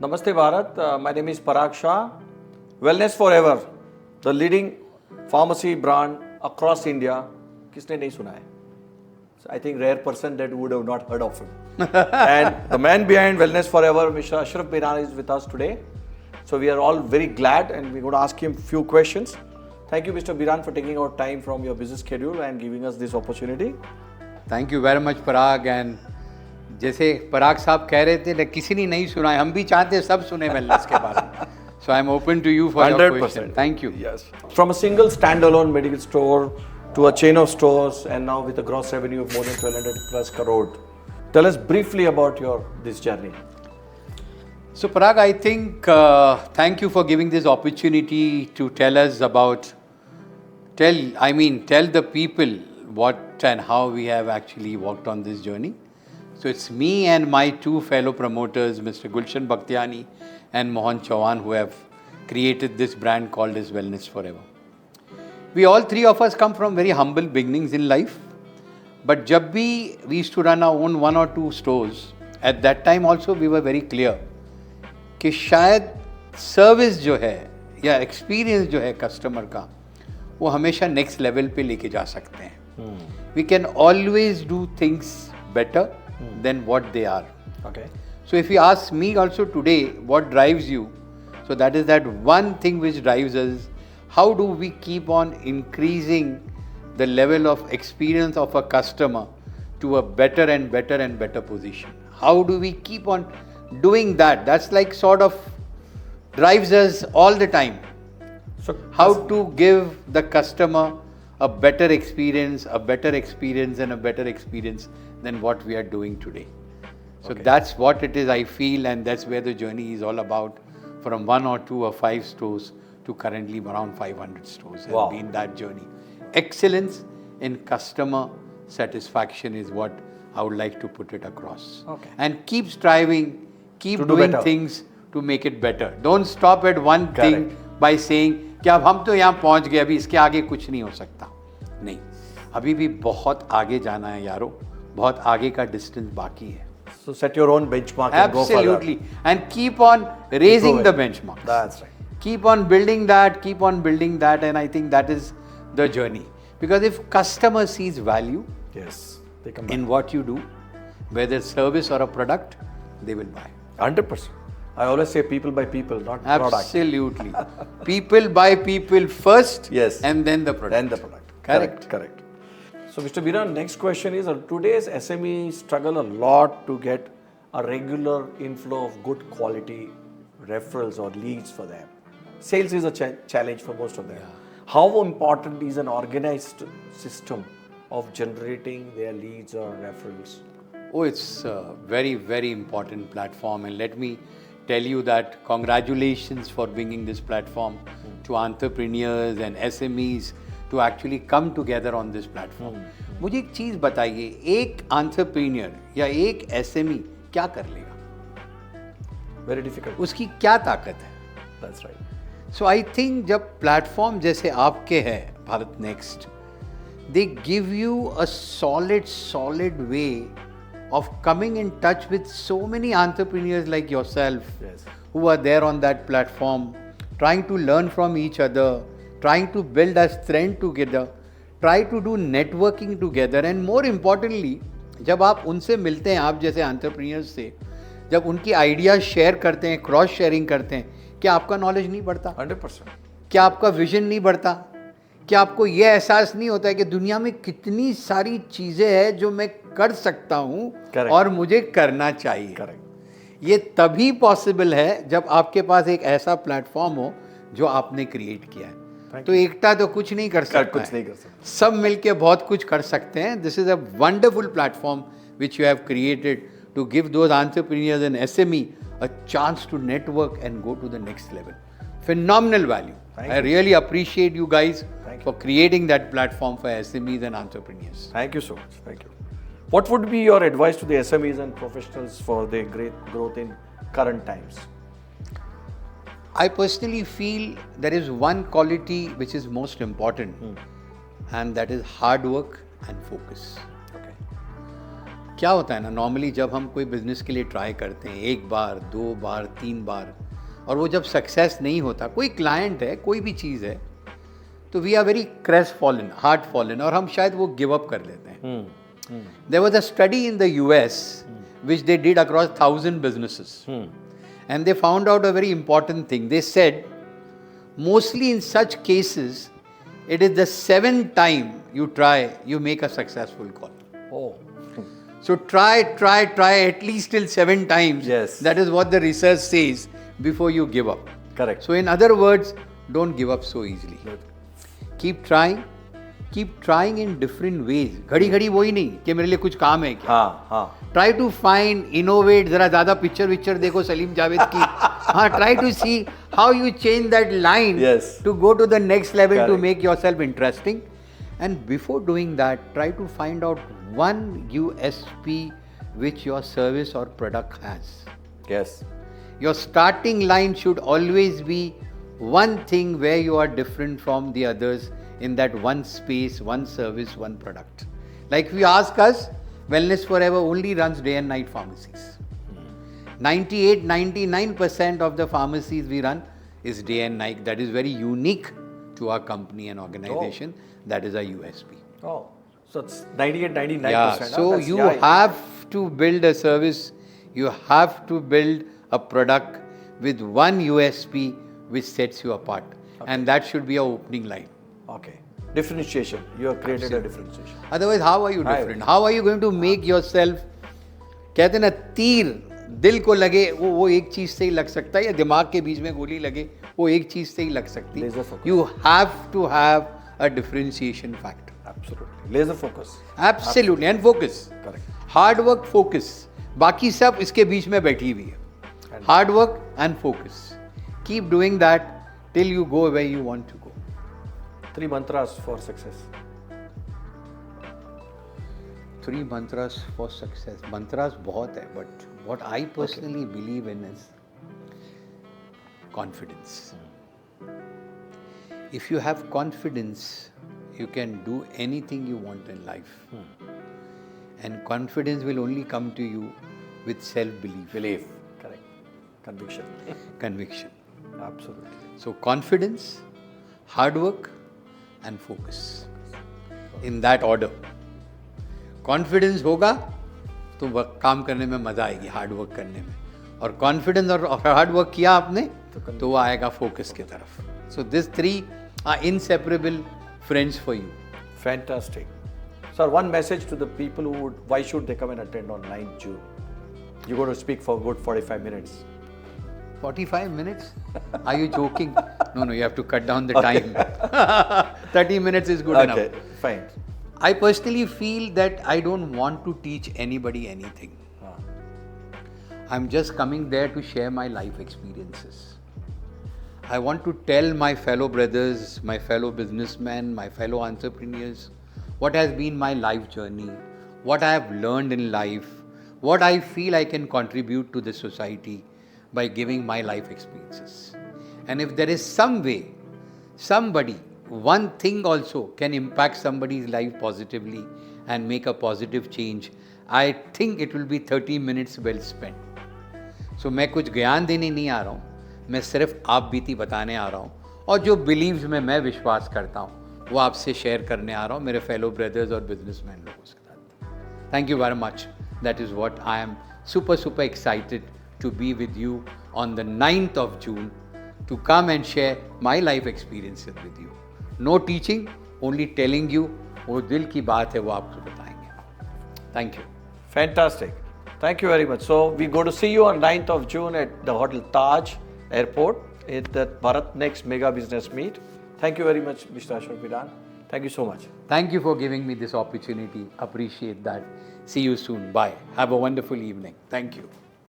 Namaste Bharat, my name is Parag Shah. Wellness Forever, the leading pharmacy brand across India. किसने नहीं सुना है? So I think rare person that would have not heard of him. And the man behind Wellness Forever, Mr. Ashraf Biran, is with us today. So we are all very glad and we're going to ask him a few questions. Thank you, Mr. Biran, for taking out time from your busy schedule and giving us this opportunity. Thank you very much, Parag. And जैसे पराग साहब कह रहे थे, किसी ने नहीं सुना है, हम भी चाहते हैं सब सुने वेलनेस के बारे में. So I'm open to you for your question. Thank you. Yes. From a single standalone medical store to a chain of stores, and now with a gross revenue of more than 1200 plus crore. Tell us briefly about this journey. So Parag, I think thank you for giving this opportunity to tell us about, tell the people what and how we have actually walked on this journey. So it's me and my two fellow promoters, Mr. Gulshan Bakhtiani and Mohan Chauhan, who have created this brand called as Wellness Forever. We all three of us come from very humble beginnings in life. But jab bhi we used to run our own one or two stores, at that time also we were very clear कि शायद service जो है या experience जो है customer का वो हमेशा नेक्स्ट लेवल पे लेके जा सकते हैं. We can always do things better than what they are. Okay. So if you ask me also today what drives you, so that is that one thing which drives us, how do we keep on increasing the level of experience of a customer to a better and better and better position? How do we keep on doing that? That's like sort of drives us all the time. So How to give the customer a better experience and a better experience than what we are doing today. So that's what it is, I feel, and that's where the journey is all about, from 1 or 2 or 5 stores to currently around 500 stores has been that journey. Excellence in customer satisfaction is what I would like to put it across. Okay. And keep striving, keep To do doing better. things to make it better. Don't stop at one thing by saying कि अब हम तो यहाँ पहुँच गए, अभी इसके आगे कुछ नहीं हो सकता. नहीं, अभी भी बहुत आगे जाना है यारो, बहुत आगे का डिस्टेंस बाकी है. So set your own benchmark and go further. Absolutely. And keep on raising the benchmarks. That's right. Keep on building that, and I think that is the journey. Because if customer sees value Yes. They come back. in what you do, whether service or a product, they will buy. 100%. I always say people by people, not product. Absolutely. People buy people first, Yes. and then the product. Then the product. Correct. So Mr. Biran, next question is, today's SME struggle a lot to get a regular inflow of good quality referrals or leads for them. Sales is a challenge for most of them. How important is an organized system of generating their leads or referrals? Oh, it's a very, very important platform, and let me tell you that congratulations for bringing this platform to entrepreneurs and SMEs to actually come together on this platform. मुझे एक चीज़ बताइए, एक entrepreneur या एक SME क्या कर लेगा? Very difficult. उसकी क्या ताकत है? That's right. So I think जब प्लेटफॉर्म जैसे आपके है Bharat next, they give you a solid way of coming in touch with so many entrepreneurs like yourself, Yes. who are there on that platform, trying to learn from each other, trying to build a strength together, try to do networking together, and more importantly, जब आप उनसे मिलते हैं, आप जैसे entrepreneurs से, जब उनकी आइडियाज शेयर करते हैं, क्रॉस शेयरिंग करते हैं, क्या आपका नॉलेज नहीं बढ़ता? 100%. क्या आपका विजन नहीं बढ़ता? क्या आपको ये एहसास नहीं होता है कि दुनिया में कितनी सारी चीज़ें हैं जो मैं कर सकता हूँ और मुझे करना चाहिए? Correct. ये तभी पॉसिबल है जब आपके पास एक ऐसा प्लेटफॉर्म हो जो आपने क्रिएट किया है. तो एकता तो कुछ नहीं कर सकता, कुछ नहीं कर सकता. सब मिलके बहुत कुछ कर सकते हैं. This is a wonderful platform which you have created to give those entrepreneurs and SME a chance to network and go to the next level. Phenomenal value. I really appreciate you guys for creating that platform for SMEs and entrepreneurs. Thank you so much. Thank you. What would be your advice to the SMEs and professionals for their great growth in current times? I personally feel there is one quality which is most important, and that is hard work and focus. Okay. क्या होता है ना, normally जब हम कोई business के लिए try करते हैं 1 बार 2 बार 3 बार, और वो जब सक्सेस नहीं होता, कोई क्लाइंट है, कोई भी चीज़ है, तो we are very crestfallen, heart fallen, और हम शायद वो गिव अप कर लेते हैं. There was a study in the US which they did across 1,000 businesses. And they found out a very important thing. They said, mostly in such cases, it is the 7th time you try, you make a successful call. Oh. So try at least till 7 times. Yes. That is what the research says before you give up. Correct. So in other words, don't give up so easily. Keep trying in different ways. घड़ी घड़ी वही नहीं कि मेरे लिए कुछ काम है क्या. हाँ. Try to find, innovate. जरा ज़्यादा पिक्चर देखो सलीम जावेद की. हाँ, try to see how you change that line Yes. to go to the next level. Correct. To make yourself interesting. And before doing that, try to find out one USP which your service or product has. Yes. Your starting line should always be one thing where you are different from the others in that one space, one service, one product. Like if you ask us, Wellness Forever only runs day and night pharmacies. 99% of the pharmacies we run is day and night. That is very unique to our company and organization. That is our USP. Oh. So it's 98, 99%. Yeah, so you have to build a service, you have to build a product with one USP which sets you apart. And that should be our opening line. Okay. Differentiation. You have created a differentiation. Otherwise, how are you different? How are you going to make yourself? कहते हैं ना, तीर दिल को लगे वो एक चीज से ही लग सकता है, या दिमाग के बीच में गोली लगे वो एक चीज से ही लग सकती है. Laser focus. You have to have a differentiation factor. Absolutely. Laser focus. Absolutely. And focus. Correct. Hard work, focus. बाकी सब इसके बीच में बैठी हुई है. Hard work and focus. Keep doing that till you go where you want to go. 3 mantras for success. 3 mantras for success. Mantras बहुत है, but what I personally believe in is confidence. If you have confidence, you can do anything you want in life. And confidence will only come to you with self-belief. Belief. Correct. Conviction. Conviction. Absolutely. So confidence, hard work and focus. In that order. Confidence होगा तो काम करने में मजा आएगी, hard work करने में. और कॉन्फिडेंस और हार्ड वर्क किया आपने तो वो आएगा फोकस की तरफ. So these 3 are inseparable friends for you. Fantastic. Sir, one message to the people who would, why should they come and attend on 9th June? You're going to speak for a good 45 minutes. 45 minutes? Are you joking? No, you have to cut down the time. 30 minutes is good enough. Okay, fine. I personally feel that I don't want to teach anybody anything. I'm just coming there to share my life experiences. I want to tell my fellow brothers, my fellow businessmen, my fellow entrepreneurs, what has been my life journey, what I have learned in life, what I feel I can contribute to the society by giving my life experiences. And if there is some way, somebody, one thing also can impact somebody's life positively and make a positive change, I think it will be 30 minutes well spent. So मैं कुछ ज्ञान देने नहीं आ रहा हूँ, मैं सिर्फ आप बीती बताने आ रहा हूँ, और जो बिलीव्स में मैं विश्वास करता हूँ वो आपसे शेयर करने आ रहा हूँ मेरे फेलो ब्रदर्स और बिजनेसमैन लोगों के साथ. Thank you very much. That is what I am super excited to be with you on the 9th of June to come and share my life experiences with you. No teaching, only telling you वो दिल की बात है वो आपको बताएंगे. Thank you. Fantastic. Thank you very much. So we go to see you on 9th of June at the Hotel Taj Airport at the Bharat Next Mega Business Meet. Thank you very much, Mr. Ashok Bidan. Thank you so much. Thank you for giving me this opportunity. Appreciate that. See you soon. Bye. Have a wonderful evening. Thank you.